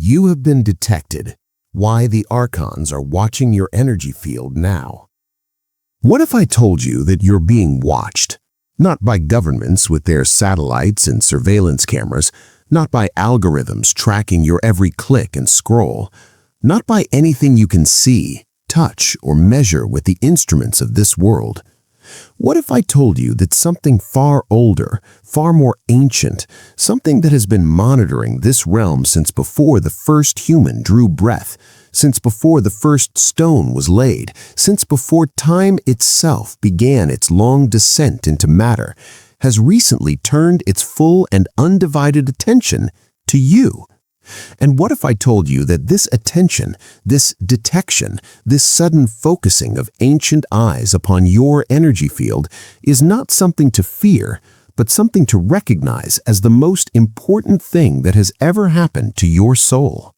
You have been detected. Why the Archons are watching your energy field now. What if I told you that you're being watched? Not by governments with their satellites and surveillance cameras, not by algorithms tracking your every click and scroll, not by anything you can see, touch, or measure with the instruments of this world. What if I told you that something far older, far more ancient, something that has been monitoring this realm since before the first human drew breath, since before the first stone was laid, since before time itself began its long descent into matter, has recently turned its full and undivided attention to you? And what if I told you that this attention, this detection, this sudden focusing of ancient eyes upon your energy field is not something to fear, but something to recognize as the most important thing that has ever happened to your soul?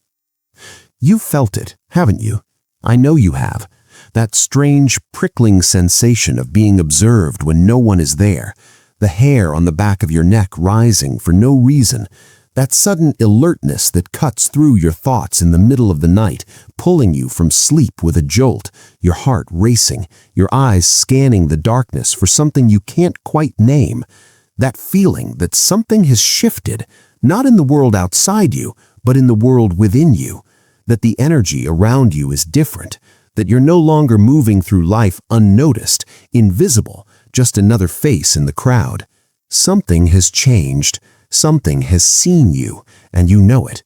You've felt it, haven't you? I know you have. That strange, prickling sensation of being observed when no one is there, the hair on the back of your neck rising for no reason, that sudden alertness that cuts through your thoughts in the middle of the night, pulling you from sleep with a jolt, your heart racing, your eyes scanning the darkness for something you can't quite name. That feeling that something has shifted, not in the world outside you, but in the world within you. That the energy around you is different, that you're no longer moving through life unnoticed, invisible, just another face in the crowd. Something has changed. Something has seen you, and you know it.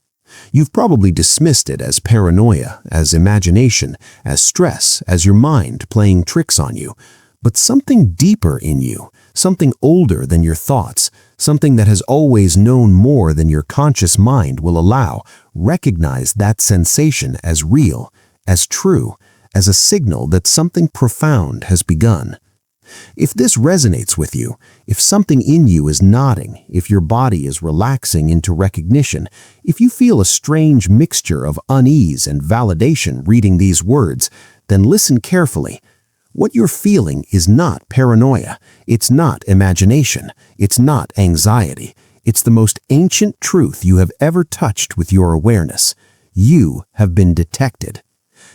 You've probably dismissed it as paranoia, as imagination, as stress, as your mind playing tricks on you. But something deeper in you, something older than your thoughts, something that has always known more than your conscious mind will allow, recognize that sensation as real, as true, as a signal that something profound has begun. If this resonates with you, if something in you is nodding, if your body is relaxing into recognition, if you feel a strange mixture of unease and validation reading these words, then listen carefully. What you're feeling is not paranoia, it's not imagination, it's not anxiety. It's the most ancient truth you have ever touched with your awareness. You have been detected.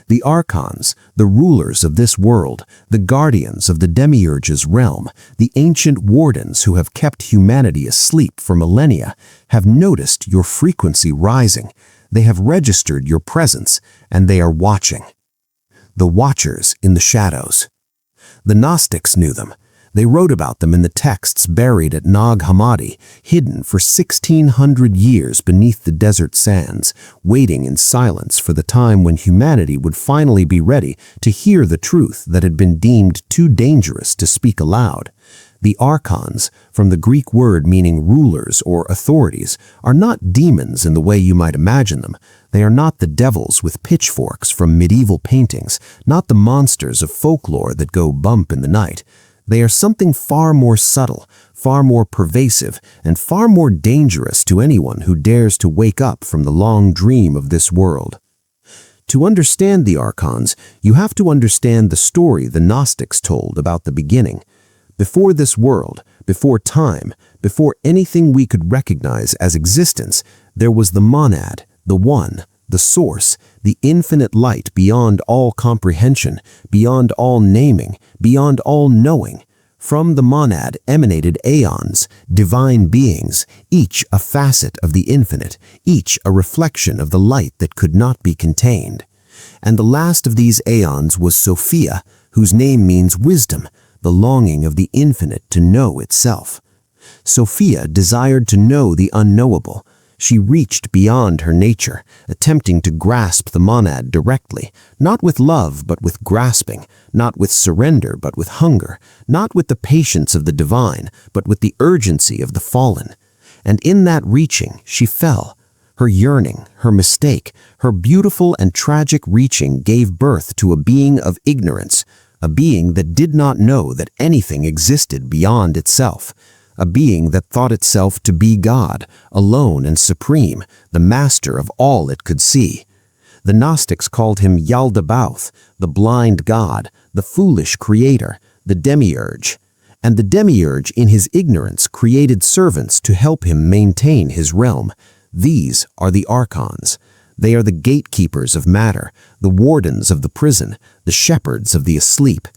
The Archons, the rulers of this world, the guardians of the Demiurge's realm, the ancient wardens who have kept humanity asleep for millennia, have noticed your frequency rising. They have registered your presence, and they are watching. The Watchers in the shadows. The Gnostics knew them. They wrote about them in the texts buried at Nag Hammadi, hidden for 1,600 years beneath the desert sands, waiting in silence for the time when humanity would finally be ready to hear the truth that had been deemed too dangerous to speak aloud. The Archons, from the Greek word meaning rulers or authorities, are not demons in the way you might imagine them. They are not the devils with pitchforks from medieval paintings, not the monsters of folklore that go bump in the night. They are something far more subtle, far more pervasive, and far more dangerous to anyone who dares to wake up from the long dream of this world. To understand the Archons, you have to understand the story the Gnostics told about the beginning. Before this world, before time, before anything we could recognize as existence, there was the monad, the one, the source, the infinite light beyond all comprehension, beyond all naming, beyond all knowing. From the monad emanated aeons, divine beings, each a facet of the infinite, each a reflection of the light that could not be contained. And the last of these aeons was Sophia, whose name means wisdom, the longing of the infinite to know itself. Sophia desired to know the unknowable. She reached beyond her nature, attempting to grasp the monad directly, not with love but with grasping, not with surrender but with hunger, not with the patience of the divine but with the urgency of the fallen. And in that reaching, she fell. Her yearning, her mistake, her beautiful and tragic reaching gave birth to a being of ignorance, a being that did not know that anything existed beyond itself. A being that thought itself to be God, alone and supreme, the master of all it could see. The Gnostics called him Yaldabaoth, the blind god, the foolish creator, the demiurge. And the demiurge in his ignorance created servants to help him maintain his realm. These are the Archons. They are the gatekeepers of matter, the wardens of the prison, the shepherds of the asleep.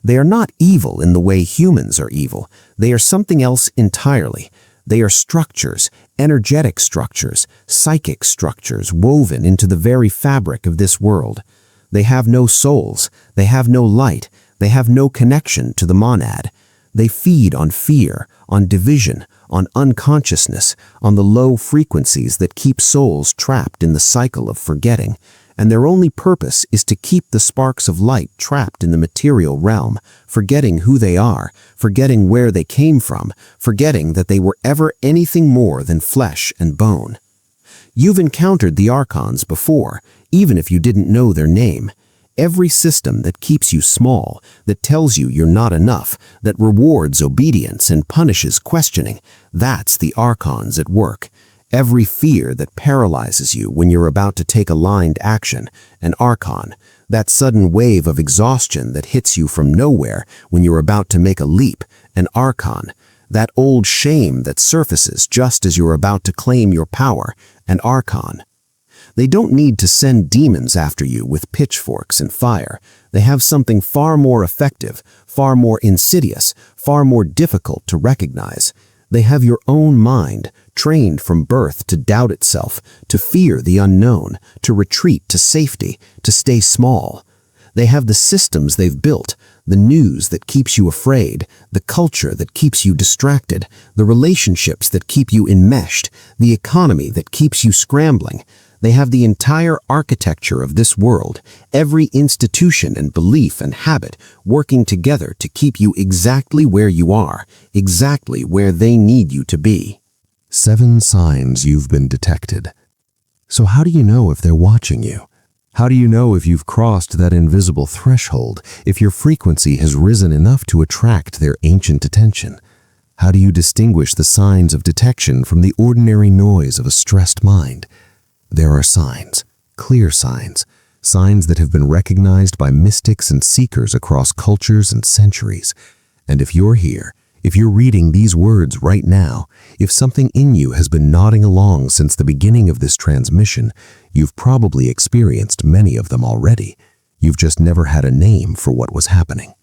They are not evil in the way humans are evil. They are something else entirely. They are structures, energetic structures, psychic structures woven into the very fabric of this world. They have no souls. They have no light. They have no connection to the monad. They feed on fear, on division, on unconsciousness, on the low frequencies that keep souls trapped in the cycle of forgetting. And their only purpose is to keep the sparks of light trapped in the material realm, forgetting who they are, forgetting where they came from, forgetting that they were ever anything more than flesh and bone. You've encountered the Archons before, even if you didn't know their name. Every system that keeps you small, that tells you you're not enough, that rewards obedience and punishes questioning, that's the Archons at work. Every fear that paralyzes you when you're about to take aligned action, an Archon. That sudden wave of exhaustion that hits you from nowhere when you're about to make a leap, an Archon. That old shame that surfaces just as you're about to claim your power, an Archon. They don't need to send demons after you with pitchforks and fire. They have something far more effective, far more insidious, far more difficult to recognize. They have your own mind, trained from birth to doubt itself, to fear the unknown, to retreat to safety, to stay small. They have the systems they've built, the news that keeps you afraid, the culture that keeps you distracted, the relationships that keep you enmeshed, the economy that keeps you scrambling. They have the entire architecture of this world, every institution and belief and habit working together to keep you exactly where you are, exactly where they need you to be. 7 signs you've been detected. So how do you know if they're watching you? How do you know if you've crossed that invisible threshold, if your frequency has risen enough to attract their ancient attention? How do you distinguish the signs of detection from the ordinary noise of a stressed mind? There are signs, clear signs, signs that have been recognized by mystics and seekers across cultures and centuries. And if you're here, if you're reading these words right now, if something in you has been nodding along since the beginning of this transmission, you've probably experienced many of them already. You've just never had a name for what was happening.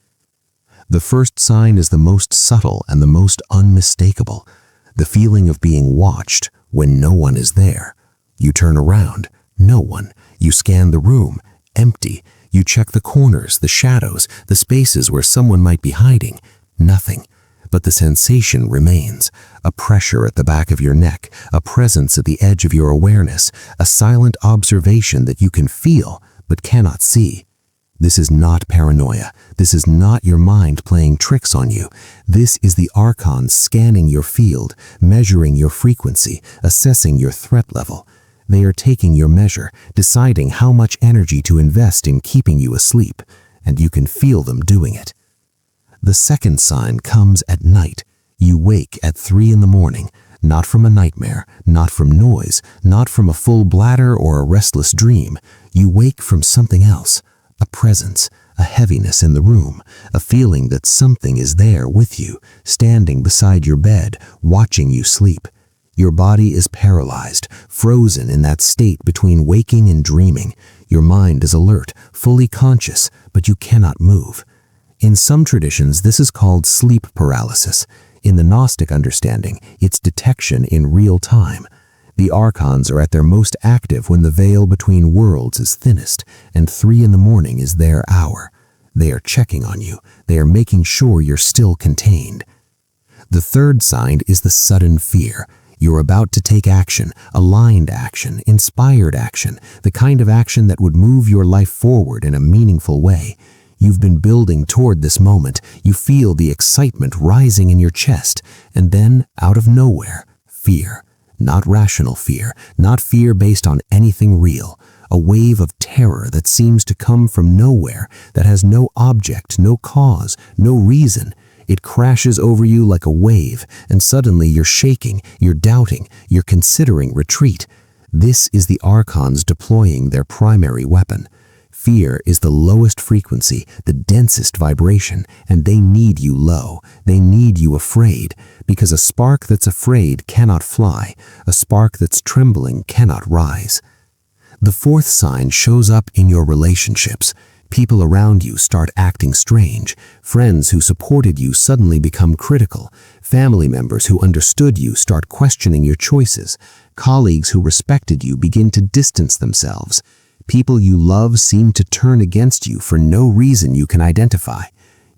The first sign is the most subtle and the most unmistakable, the feeling of being watched when no one is there. You turn around, no one. You scan the room, empty. You check the corners, the shadows, the spaces where someone might be hiding. Nothing. But the sensation remains. A pressure at the back of your neck, a presence at the edge of your awareness, a silent observation that you can feel but cannot see. This is not paranoia. This is not your mind playing tricks on you. This is the Archons scanning your field, measuring your frequency, assessing your threat level. They are taking your measure, deciding how much energy to invest in keeping you asleep, and you can feel them doing it. The second sign comes at night. You wake at 3 in the morning, not from a nightmare, not from noise, not from a full bladder or a restless dream. You wake from something else, a presence, a heaviness in the room, a feeling that something is there with you, standing beside your bed, watching you sleep. Your body is paralyzed, frozen in that state between waking and dreaming. Your mind is alert, fully conscious, but you cannot move. In some traditions, this is called sleep paralysis. In the Gnostic understanding, it's detection in real time. The Archons are at their most active when the veil between worlds is thinnest, and 3 in the morning is their hour. They are checking on you. They are making sure you're still contained. The third sign is the sudden fear. You're about to take action, aligned action, inspired action, the kind of action that would move your life forward in a meaningful way. You've been building toward this moment. You feel the excitement rising in your chest, and then, out of nowhere, fear. Not rational fear, not fear based on anything real. A wave of terror that seems to come from nowhere, that has no object, no cause, no reason. It crashes over you like a wave, and suddenly you're shaking, you're doubting, you're considering retreat. This is the Archons deploying their primary weapon. Fear is the lowest frequency, the densest vibration, and they need you low. They need you afraid, because a spark that's afraid cannot fly. A spark that's trembling cannot rise. The fourth sign shows up in your relationships. People around you start acting strange. Friends who supported you suddenly become critical. Family members who understood you start questioning your choices. Colleagues who respected you begin to distance themselves. People you love seem to turn against you for no reason you can identify.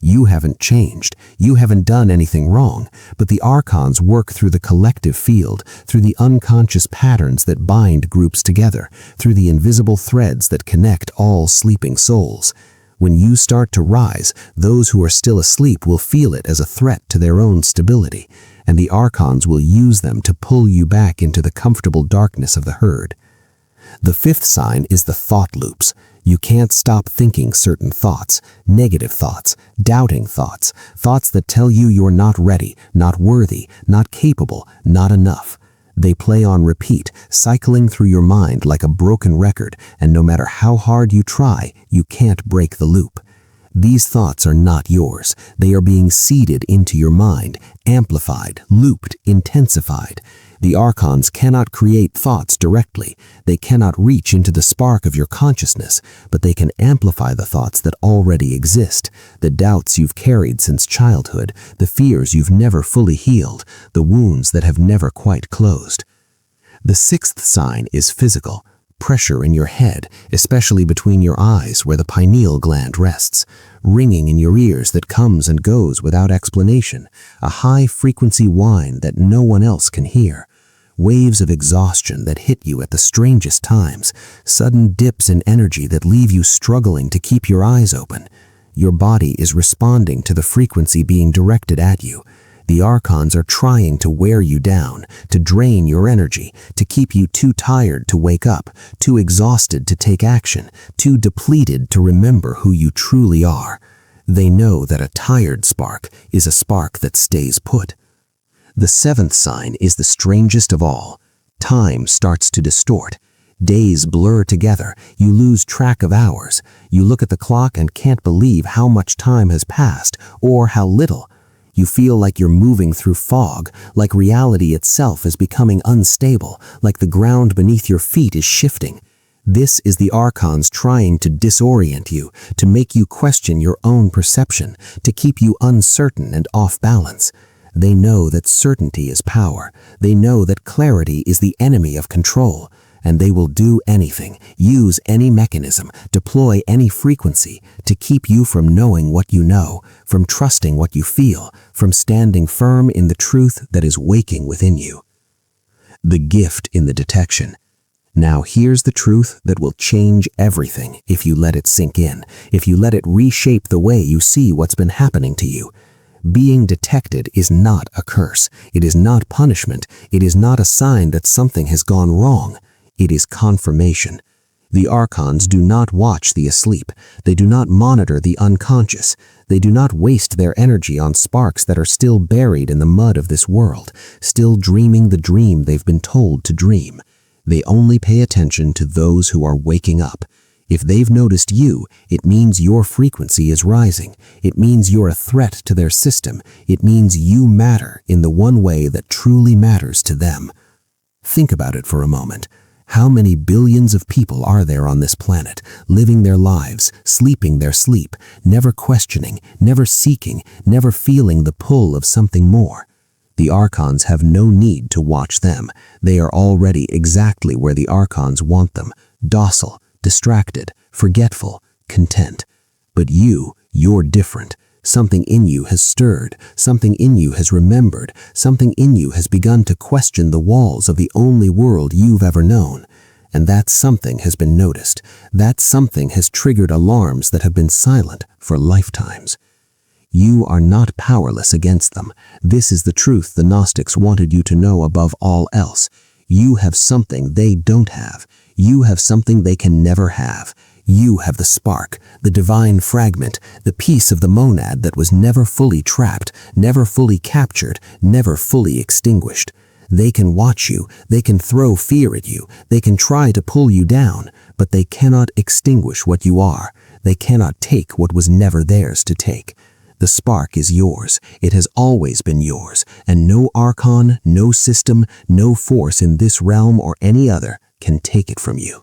You haven't changed. You haven't done anything wrong, but the Archons work through the collective field, through the unconscious patterns that bind groups together, through the invisible threads that connect all sleeping souls. When you start to rise, those who are still asleep will feel it as a threat to their own stability, and the Archons will use them to pull you back into the comfortable darkness of the herd. The fifth sign is the thought loops. You can't stop thinking certain thoughts, negative thoughts, doubting thoughts, thoughts that tell you you're not ready, not worthy, not capable, not enough. They play on repeat, cycling through your mind like a broken record, and no matter how hard you try, you can't break the loop. These thoughts are not yours. They are being seeded into your mind, amplified, looped, intensified. The Archons cannot create thoughts directly. They cannot reach into the spark of your consciousness, but they can amplify the thoughts that already exist, the doubts you've carried since childhood, the fears you've never fully healed, the wounds that have never quite closed. The sixth sign is physical. Pressure in your head, especially between your eyes where the pineal gland rests, ringing in your ears that comes and goes without explanation, a high-frequency whine that no one else can hear, waves of exhaustion that hit you at the strangest times, sudden dips in energy that leave you struggling to keep your eyes open. Your body is responding to the frequency being directed at you. The Archons are trying to wear you down, to drain your energy, to keep you too tired to wake up, too exhausted to take action, too depleted to remember who you truly are. They know that a tired spark is a spark that stays put. The seventh sign is the strangest of all. Time starts to distort. Days blur together. You lose track of hours. You look at the clock and can't believe how much time has passed, or how little. You feel like you're moving through fog, like reality itself is becoming unstable, like the ground beneath your feet is shifting. This is the Archons trying to disorient you, to make you question your own perception, to keep you uncertain and off balance. They know that certainty is power. They know that clarity is the enemy of control. And they will do anything, use any mechanism, deploy any frequency to keep you from knowing what you know, from trusting what you feel, from standing firm in the truth that is waking within you. The gift in the detection. Now here's the truth that will change everything if you let it sink in, if you let it reshape the way you see what's been happening to you. Being detected is not a curse. It is not punishment. It is not a sign that something has gone wrong. It is confirmation. The Archons do not watch the asleep. They do not monitor the unconscious. They do not waste their energy on sparks that are still buried in the mud of this world, still dreaming the dream they've been told to dream. They only pay attention to those who are waking up. If they've noticed you, it means your frequency is rising. It means you're a threat to their system. It means you matter in the one way that truly matters to them. Think about it for a moment. How many billions of people are there on this planet, living their lives, sleeping their sleep, never questioning, never seeking, never feeling the pull of something more? The Archons have no need to watch them. They are already exactly where the Archons want them, docile, distracted, forgetful, content. But you're different. Something in you has stirred, something in you has remembered, something in you has begun to question the walls of the only world you've ever known. And that something has been noticed. That something has triggered alarms that have been silent for lifetimes. You are not powerless against them. This is the truth the Gnostics wanted you to know above all else. You have something they don't have. You have something they can never have. You have the spark, the divine fragment, the piece of the monad that was never fully trapped, never fully captured, never fully extinguished. They can watch you, they can throw fear at you, they can try to pull you down, but they cannot extinguish what you are. They cannot take what was never theirs to take. The spark is yours. It has always been yours, and no Archon, no system, no force in this realm or any other can take it from you.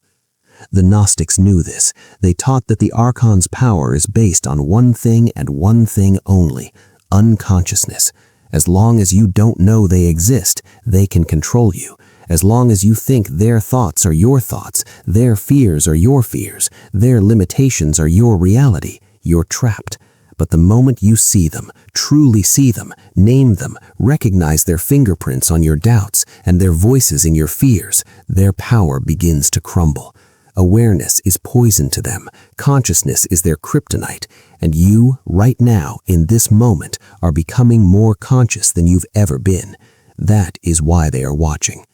The Gnostics knew this. They taught that the Archons' power is based on one thing and one thing only: unconsciousness. As long as you don't know they exist, they can control you. As long as you think their thoughts are your thoughts, their fears are your fears, their limitations are your reality, you're trapped. But the moment you see them, truly see them, name them, recognize their fingerprints on your doubts and their voices in your fears, their power begins to crumble. Awareness is poison to them. Consciousness is their kryptonite. And you, right now, in this moment, are becoming more conscious than you've ever been. That is why they are watching.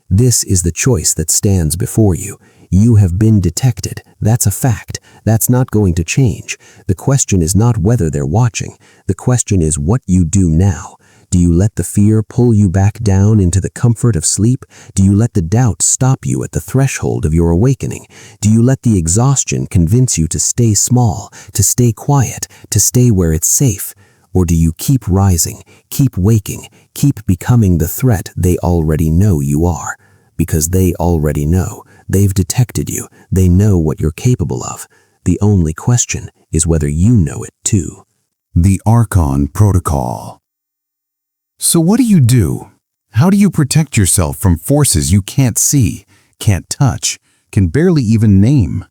This is the choice that stands before you. You have been detected. That's a fact. That's not going to change. The question is not whether they're watching. The question is what you do now. Do you let the fear pull you back down into the comfort of sleep? Do you let the doubt stop you at the threshold of your awakening? Do you let the exhaustion convince you to stay small, to stay quiet, to stay where it's safe? Or do you keep rising, keep waking, keep becoming the threat they already know you are? Because they already know. They've detected you. They know what you're capable of. The only question is whether you know it too. The Archon Protocol. So what do you do? How do you protect yourself from forces you can't see, can't touch, can barely even name?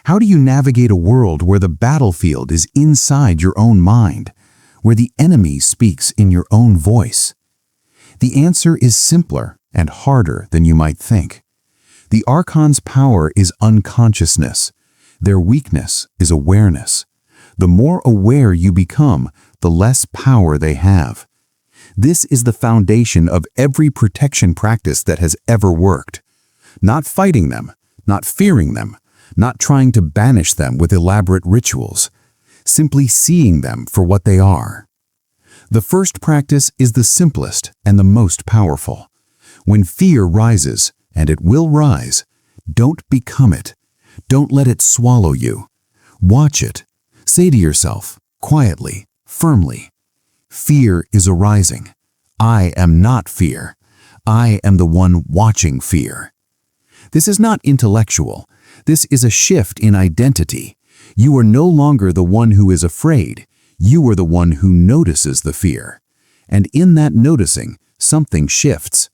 How do you navigate a world where the battlefield is inside your own mind, where the enemy speaks in your own voice? The answer is simpler and harder than you might think. The Archon's power is unconsciousness. Their weakness is awareness. The more aware you become, the less power they have. This is the foundation of every protection practice that has ever worked. Not fighting them, not fearing them, not trying to banish them with elaborate rituals, simply seeing them for what they are. The first practice is the simplest and the most powerful. When fear rises, and it will rise, don't become it. Don't let it swallow you. Watch it. Say to yourself, quietly, firmly, fear is arising. I am not fear. I am the one watching fear. This is not intellectual. This is a shift in identity. You are no longer the one who is afraid. You are the one who notices the fear. And in that noticing, something shifts.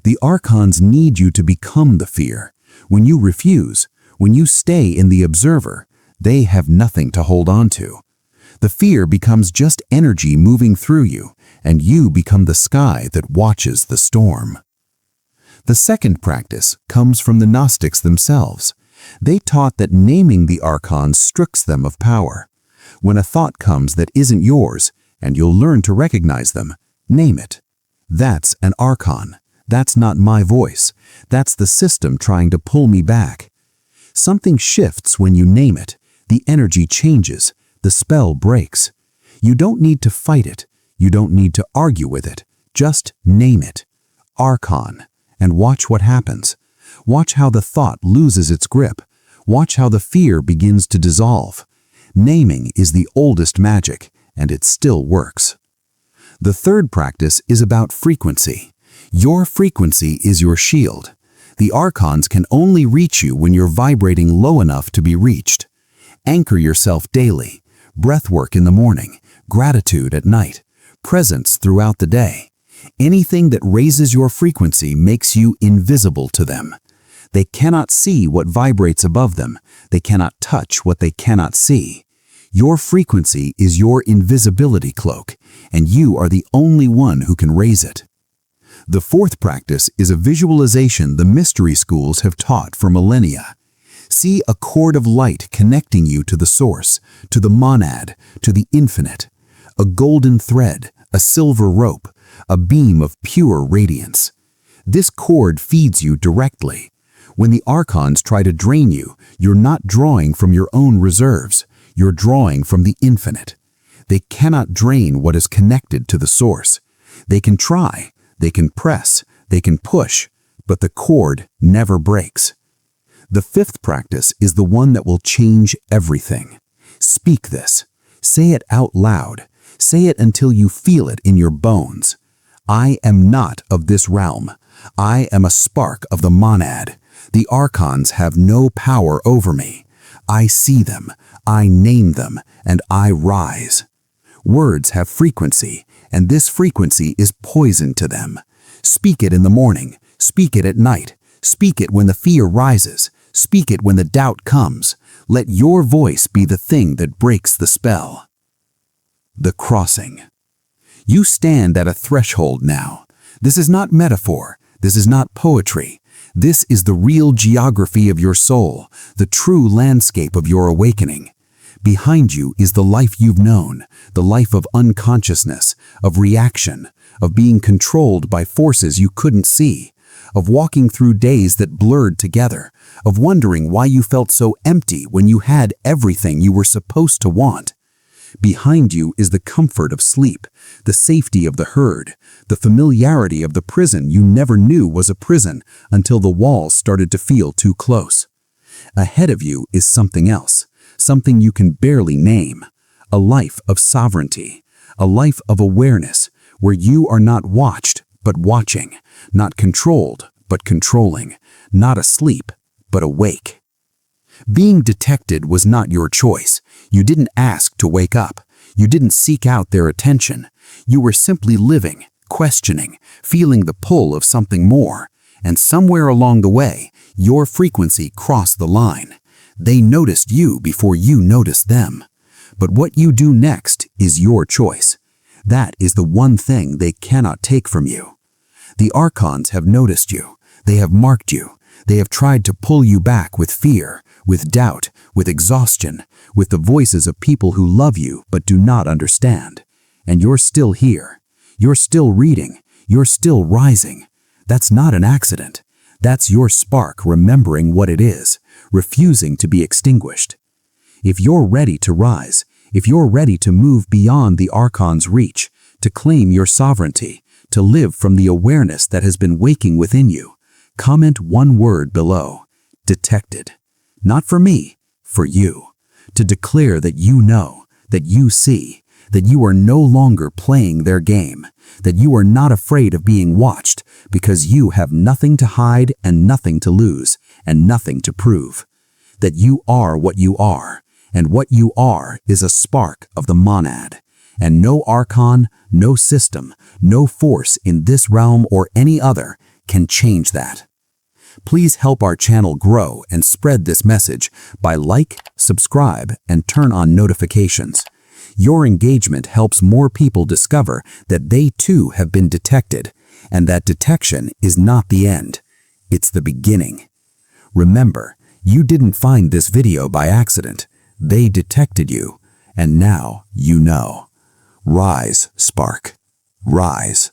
The Archons need you to become the fear. When you refuse, when you stay in the observer, they have nothing to hold on to. The fear becomes just energy moving through you, and you become the sky that watches the storm. The second practice comes from the Gnostics themselves. They taught that naming the Archons strips them of power. When a thought comes that isn't yours, and you'll learn to recognize them, name it. That's an Archon. That's not my voice. That's the system trying to pull me back. Something shifts when you name it. The energy changes. The spell breaks. You don't need to fight it. You don't need to argue with it. Just name it. Archon. And watch what happens. Watch how the thought loses its grip. Watch how the fear begins to dissolve. Naming is the oldest magic, and it still works. The third practice is about frequency. Your frequency is your shield. The Archons can only reach you when you're vibrating low enough to be reached. Anchor yourself daily. Breathwork in the morning, gratitude at night, presence throughout the day. Anything that raises your frequency makes you invisible to them. They cannot see what vibrates above them. They cannot touch what they cannot see. Your frequency is your invisibility cloak, and you are the only one who can raise it. The fourth practice is a visualization the mystery schools have taught for millennia. See a cord of light connecting you to the source, to the monad, to the infinite. A golden thread, a silver rope, a beam of pure radiance. This cord feeds you directly. When the Archons try to drain you, you're not drawing from your own reserves. You're drawing from the infinite. They cannot drain what is connected to the source. They can try, they can press, they can push, but the cord never breaks. The fifth practice is the one that will change everything. Speak this. Say it out loud. Say it until you feel it in your bones. I am not of this realm. I am a spark of the monad. The Archons have no power over me. I see them, I name them, and I rise. Words have frequency, and this frequency is poison to them. Speak it in the morning, speak it at night, speak it when the fear rises, speak it when the doubt comes. Let your voice be the thing that breaks the spell. The crossing. You stand at a threshold now. This is not metaphor. This is not poetry. This is the real geography of your soul, the true landscape of your awakening. Behind you is the life you've known, the life of unconsciousness, of reaction, of being controlled by forces you couldn't see, of walking through days that blurred together, of wondering why you felt so empty when you had everything you were supposed to want. Behind you is the comfort of sleep, the safety of the herd, the familiarity of the prison you never knew was a prison until the walls started to feel too close. Ahead of you is something else, something you can barely name, a life of sovereignty, a life of awareness where you are not watched but watching, not controlled but controlling, not asleep but awake. Being detected was not your choice. You didn't ask to wake up. You didn't seek out their attention. You were simply living, questioning, feeling the pull of something more. And somewhere along the way, your frequency crossed the line. They noticed you before you noticed them. But what you do next is your choice. That is the one thing they cannot take from you. The Archons have noticed you. They have marked you. They have tried to pull you back with fear, with doubt, with exhaustion, with the voices of people who love you but do not understand. And you're still here. You're still reading. You're still rising. That's not an accident. That's your spark remembering what it is, refusing to be extinguished. If you're ready to rise, if you're ready to move beyond the Archon's reach, to claim your sovereignty, to live from the awareness that has been waking within you, comment one word below: detected. Not for me, for you. To declare that you know, that you see, that you are no longer playing their game, that you are not afraid of being watched because you have nothing to hide and nothing to lose and nothing to prove. That you are what you are, and what you are is a spark of the monad. And no Archon, no system, no force in this realm or any other can change that. Please help our channel grow and spread this message by like, subscribe, and turn on notifications. Your engagement helps more people discover that they too have been detected, and that detection is not the end. It's the beginning. Remember, you didn't find this video by accident. They detected you, and now you know. Rise, Spark. Rise.